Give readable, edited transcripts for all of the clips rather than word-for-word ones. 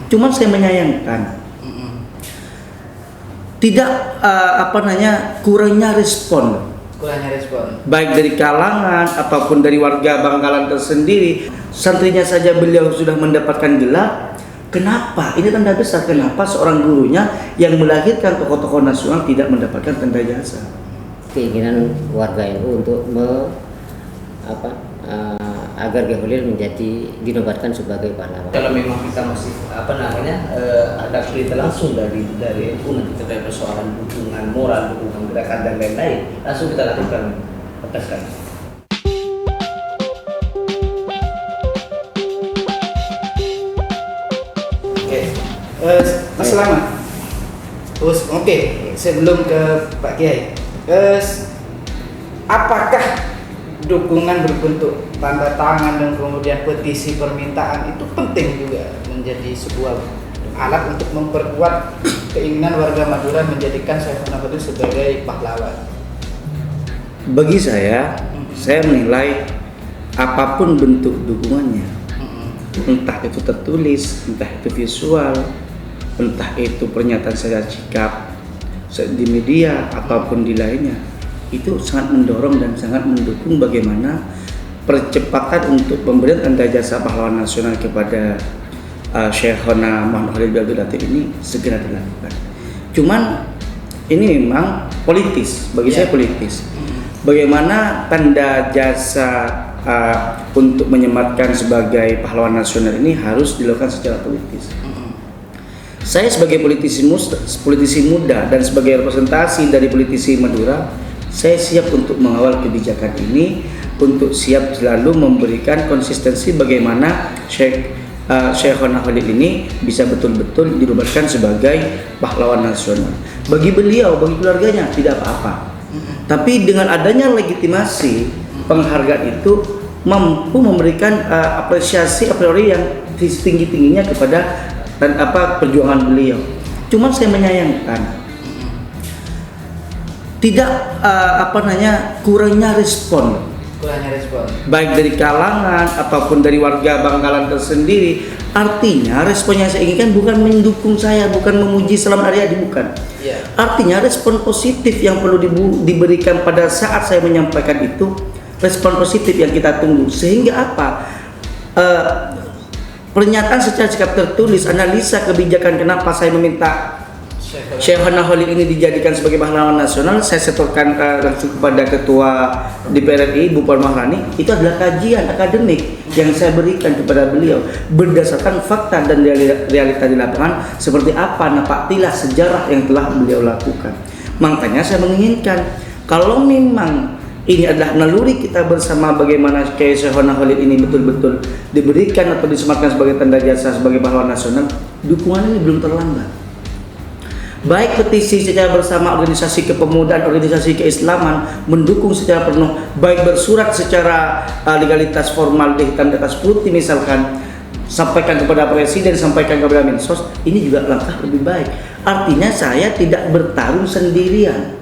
Cuman saya menyayangkan tidak kurangnya respon baik dari kalangan ataupun dari warga Bangkalan tersendiri. Santrinya saja beliau sudah mendapatkan gelar. Kenapa? Ini tanda besar kenapa seorang gurunya yang melahirkan tokoh-tokoh nasional tidak mendapatkan tanda jasa. Keinginan warga NU untuk agar Kiai Holil dinobatkan sebagai pahlawan. Kalau memang kita masih ada perintah langsung dari NU nanti terkait persoalan dukungan moral, dukungan gerakan dan lain-lain, langsung kita lakukan lepaskan. Oke, Mas Selamat. Oke, sebelum ke Pak Kiai, apakah dukungan berbentuk tanda tangan dan kemudian petisi permintaan itu penting juga menjadi sebuah alat untuk memperkuat keinginan warga Madura menjadikan Syekhona Khalil sebagai pahlawan? Bagi saya menilai apapun bentuk dukungannya, entah itu tertulis, entah itu visual, entah itu pernyataan saya sikap di media ataupun di lainnya, itu sangat mendorong dan sangat mendukung bagaimana percepatan untuk pemberian tanda jasa pahlawan nasional kepada Syekhona Muhammad Khalil bin Abdul Latif ini segera dilakukan. Cuman ini memang politis, bagi saya politis. Bagaimana tanda jasa untuk menyematkan sebagai pahlawan nasional ini harus dilakukan secara politis. Saya sebagai politisi muda dan sebagai representasi dari politisi Madura, saya siap untuk mengawal kebijakan ini, untuk siap selalu memberikan konsistensi bagaimana Syekhona Khalil ini bisa betul-betul dinobatkan sebagai pahlawan nasional. Bagi beliau, bagi keluarganya tidak apa-apa. Tapi dengan adanya legitimasi penghargaan itu mampu memberikan apresiasi a priori yang setinggi-tingginya kepada perjuangan beliau. Cuman saya menyayangkan tidak kurangnya respon baik dari kalangan ataupun dari warga Bangkalan tersendiri. Artinya respon yang saya inginkan bukan mendukung saya, bukan memuji Selamat Aryadi, bukan. Artinya respon positif yang perlu diberikan pada saat saya menyampaikan itu, respon positif yang kita tunggu. Sehingga pernyataan secara sikap tertulis, analisa kebijakan kenapa saya meminta Syekhona Khalil ini dijadikan sebagai pahlawan nasional, saya setorkan langsung kepada Ketua DPR RI Bu Puan Maharani. Itu adalah kajian akademik yang saya berikan kepada beliau berdasarkan fakta dan realita di lapangan seperti apa napaktilah sejarah yang telah beliau lakukan. Makanya saya menginginkan kalau memang ini adalah naluri kita bersama bagaimana Syekhona Khalil ini betul-betul diberikan atau disematkan sebagai tanda jasa sebagai pahlawan nasional, dukungan ini belum terlambat. Baik petisi secara bersama organisasi kepemudaan, organisasi keislaman mendukung secara penuh, baik bersurat secara legalitas formal di hitam di atas putih misalkan, sampaikan kepada presiden, sampaikan kepada Mensos, ini juga langkah lebih baik. Artinya saya tidak bertarung sendirian.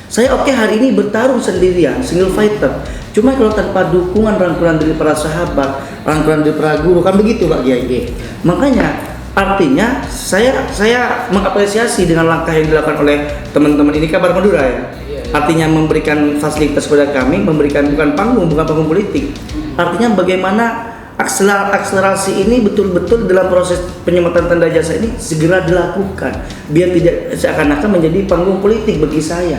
Saya hari ini bertarung sendirian, single fighter. Cuma kalau tanpa dukungan rangkulan dari para sahabat, rangkulan dari para guru, kan begitu Pak Kiai. Makanya artinya saya mengapresiasi dengan langkah yang dilakukan oleh teman-teman ini Kabar Madura ya. Artinya memberikan fasilitas kepada kami, memberikan bukan panggung politik. Artinya bagaimana akselerasi ini betul-betul dalam proses penyematan tanda jasa ini segera dilakukan, biar tidak seakan-akan menjadi panggung politik bagi saya.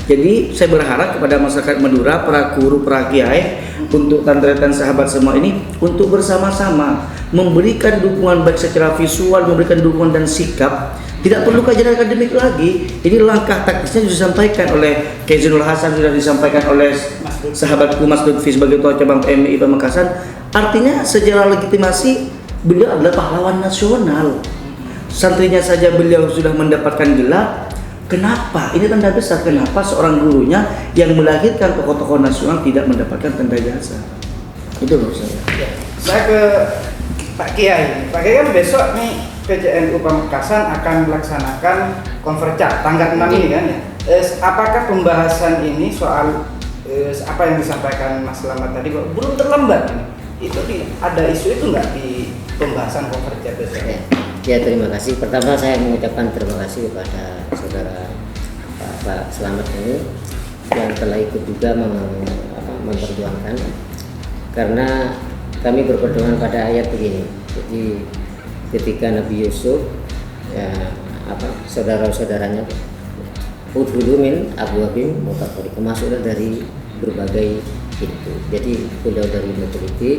Jadi saya berharap kepada masyarakat Madura, para guru, para kiai, untuk tantretan sahabat semua ini untuk bersama-sama memberikan dukungan baik secara visual, memberikan dukungan dan sikap. Tidak perlu kajian akademik lagi. Ini langkah taktisnya sudah disampaikan oleh Kiai Zainul Hasan, sudah disampaikan oleh sahabatku Mas Lutfi sebagai Ketua Cabang PMI Pamekasan. Artinya secara legitimasi beliau adalah pahlawan nasional. Santrinya saja beliau sudah mendapatkan gelar. Kenapa? Ini tanda besar kenapa seorang gurunya yang melahirkan tokoh-tokoh nasional tidak mendapatkan tanda jasa. Itu menurut saya. Saya ke Pak Kiai. Pak Kiai kan besok nih PCNU Pamekasan akan melaksanakan konferensi tanggal 6 ini kan ya. Apakah pembahasan ini soal apa yang disampaikan Mas Selamat tadi belum terlambat ini? Ada isu itu nggak di pembahasan Koperja besok. Ya, terima kasih. Pertama saya mengucapkan terima kasih kepada saudara Pak Slamet ini yang telah ikut juga memperjuangkan, karena kami berpedoman pada ayat begini. Jadi ketika Nabi Yusuf saudara-saudaranya udhulu min abwabin muqaddari, masuklah dari berbagai pintu. Jadi beliau dari politik,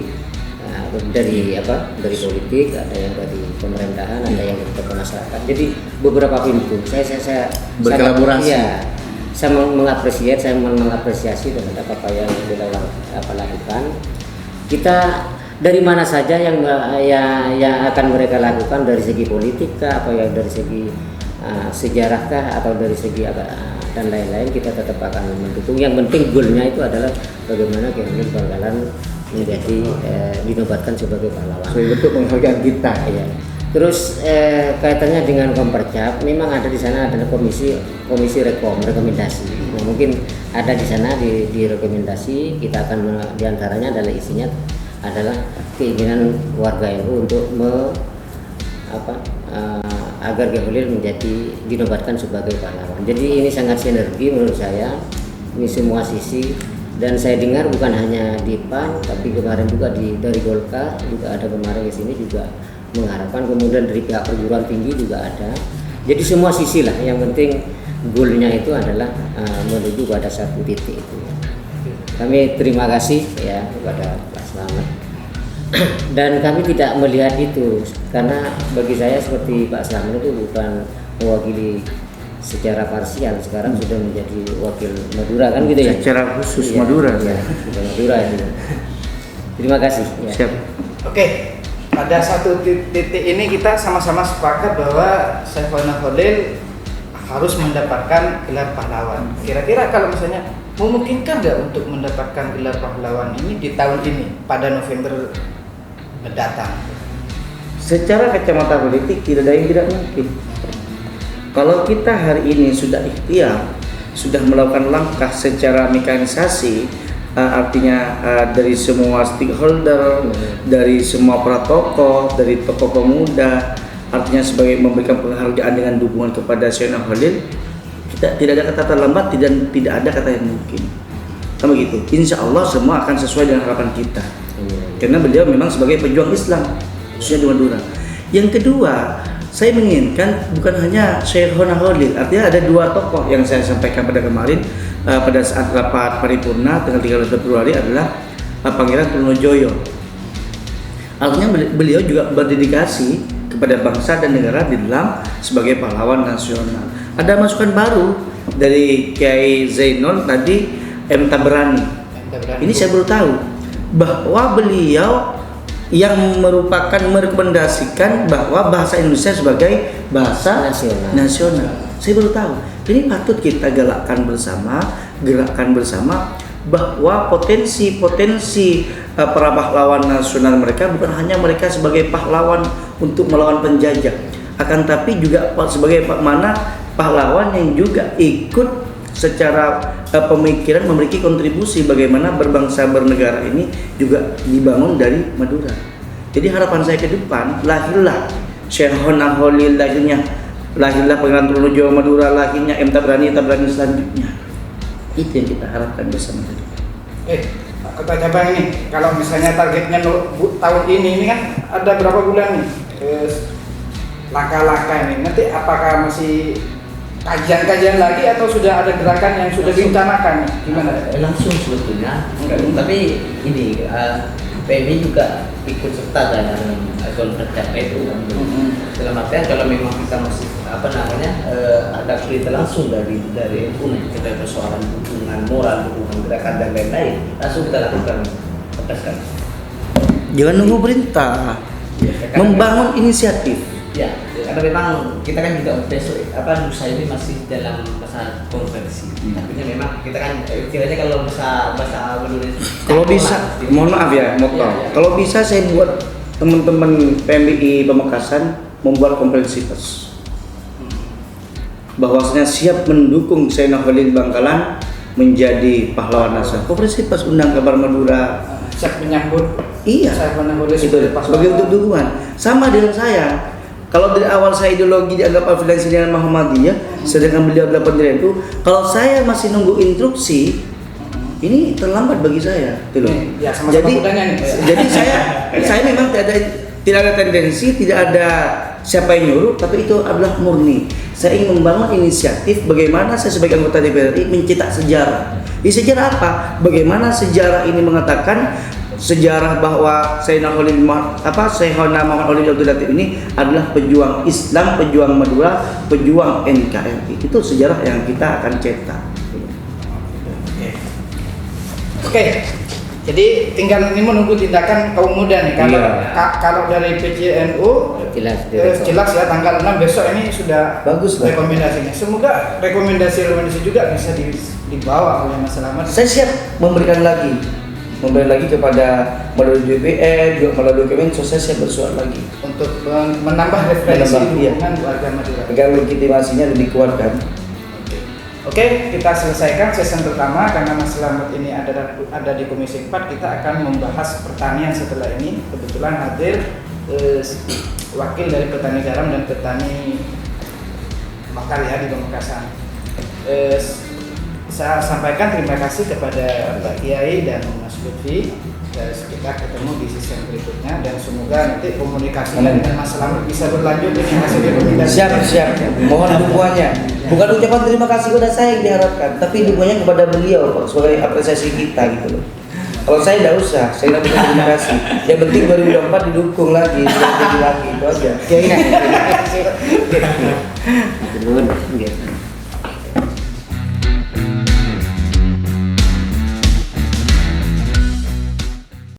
dari politik, ada yang dari pemerintahan, ada yang dari tokoh masyarakat. Jadi beberapa pintu. Saya Berkolaborasi. saya mengapresiasi terhadap apa yang beliau lakukan. Kita dari mana saja yang akan mereka lakukan, dari segi politik kah, dari segi sejarah atau dari segi dan lain-lain, kita tetap akan mendukung. Yang penting goalnya itu adalah bagaimana Kiai Holil Bangkalan menjadi dinobatkan sebagai pahlawan. Bentuk penghargaan kita. Ya. Terus kaitannya dengan Komperja, memang ada di sana adalah komisi rekomendasi. Nah, mungkin ada di sana di rekomendasi, kita akan diantaranya adalah isinya adalah keinginan warga NU untuk agar Kiai Holil menjadi dinobatkan sebagai pahlawan. Jadi ini sangat sinergi menurut saya, ini semua sisi. Dan saya dengar bukan hanya di PAN, tapi kemarin juga dari Golkar juga ada kemarin ke sini juga mengharapkan, kemudian dari pihak perguruan tinggi juga ada. Jadi semua sisi lah, yang penting goalnya itu adalah menuju pada satu titik itu. Kami terima kasih ya kepada Pak Slamet. Dan kami tidak melihat itu, karena bagi saya seperti Pak Slamet itu bukan mewakili secara parsial, sekarang sudah menjadi wakil Madura kan gitu ya. Secara khusus Iya, Madura. ya, sudah Madura itu. Terima kasih. Ya. Siap. Oke, pada satu titik ini kita sama-sama sepakat bahwa Syaifullah Holil harus mendapatkan gelar pahlawan. Kira-kira kalau misalnya memungkinkan nggak untuk mendapatkan gelar pahlawan ini di tahun ini pada November mendatang? Secara kacamata politik tidak ada yang tidak mungkin. Kalau kita hari ini sudah ikhtiar, sudah melakukan langkah secara mekanisasi, artinya dari semua stakeholder, dari semua para tokoh, dari tokoh pemuda, artinya sebagai memberikan penghargaan dengan dukungan kepada Syaifullah Holil, tidak ada kata terlambat, tidak ada kata yang mungkin. Kan begitu. Insya Allah semua akan sesuai dengan harapan kita. Karena beliau memang sebagai pejuang Islam, khususnya di Madura. Yang kedua, saya menginginkan bukan hanya Syaifullah Holil, artinya ada dua tokoh yang saya sampaikan pada kemarin pada saat rapat paripurna tanggal 13 Februari adalah Pangeran Trunojoyo. Artinya beliau juga berdedikasi kepada bangsa dan negara di dalam sebagai pahlawan nasional. Ada masukan baru dari Kiai Zainul tadi, M. Tabrani. Ini saya baru tahu bahwa beliau yang merupakan merekomendasikan bahwa bahasa Indonesia sebagai bahasa nasional. Saya baru tahu. Ini patut kita gerakan bersama bahwa potensi para pahlawan nasional mereka bukan hanya mereka sebagai pahlawan untuk melawan penjajah, akan tapi juga sebagai pahlawan yang juga ikut secara pemikiran memiliki kontribusi bagaimana berbangsa bernegara ini juga dibangun dari Madura. Jadi harapan saya ke depan, lahirlah Syaifullah Holil, lahirlah Pangeran Trunojoyo Madura, lahirnya M. Tabrani selanjutnya. Itu yang kita harapkan bersama tadi. Kota Cabang ini, kalau misalnya targetnya tahun ini kan ada berapa bulan nih langkah-langkah ini, nanti apakah masih kajian-kajian lagi atau sudah ada gerakan yang sudah direncanakan? Gimana? Langsung sebetulnya, tapi ini PMI juga ikut serta dalam Koperja itu. Dalam artian kalau memang kita masih ada perintah langsung dari NU kita persoalan dukungan moral, dukungan gerakan dan lain-lain, langsung kita lakukan tegaskan. Jangan nunggu perintah, membangun inisiatif. Ya, karena memang kita kan juga besok lusa ini masih dalam masa konversi. Artinya memang kita kan kiranya kalau bahasa menulis. Kalau bisa, mohon maaf ya, kalau bisa saya buat teman-teman PMI Pamekasan membuat konferensi pers bahwasanya siap mendukung Syaifullah Holil Bangkalan menjadi pahlawan nasional. Konferensi pers undang kabar Madura, siap menyambut. Iya. Saya menyambut Itu sebagai sebagai bentuk dukungan. Sama dengan saya. Kalau dari awal saya ideologi dianggap afiliasi dengan Muhammadiyah, sedangkan beliau adalah pendiri itu, kalau saya masih nunggu instruksi, ini terlambat bagi saya, gitu loh. Ya, sama-sama mudanya nih. Jadi saya memang tidak ada tendensi, tidak ada siapa yang nyuruh, tapi itu adalah murni. Saya ingin membangun inisiatif bagaimana saya sebagai anggota DPR RI mencetak sejarah. Di sejarah apa? Bagaimana sejarah ini mengatakan sejarah bahwa Sayyidina Muhammad Khalil Abdul Latif ini adalah pejuang Islam, pejuang Madura, pejuang NKRI. Itu sejarah yang kita akan cetak. Oke. Jadi tinggal ini menunggu tindakan kaum muda nih. Kalau Iya. kalau dari PJNU jelas ya tanggal 6 besok ini sudah Bagus lah. rekomendasinya. Semoga rekomendasi juga bisa dibawa oleh Mas Slamet. Saya siap memberikan lagi kepada melalui DPR, juga melalui Kemensos. Saya siap bersuara lagi Untuk menambah referensi iya. dukungan warga Madura. agar legitimasinya lebih kuat kan. Oke, kita selesaikan sesi pertama karena Mas Slamet ini ada di Komisi 4. Kita akan membahas pertanian setelah ini. Kebetulan hadir wakil dari petani garam dan petani bakar ya di Pamekasan. Saya sampaikan terima kasih kepada Mbak Kiai dan Mas Lutfi. Kita ketemu di sesi yang berikutnya dan semoga nanti komunikasinya dengan Mas Slamet bisa berlanjut dengan hasil rekomendasi. Siap. Mohon dukungannya. Bukan ucapan terima kasih kepada saya yang diharapkan, tapi dukungannya kepada beliau Pak, sebagai apresiasi kita gitu loh. Kalau saya tidak usah, saya tidak bisa terima kasih. Yang penting 2024 didukung lagi, jadi lagi itu aja. Belum.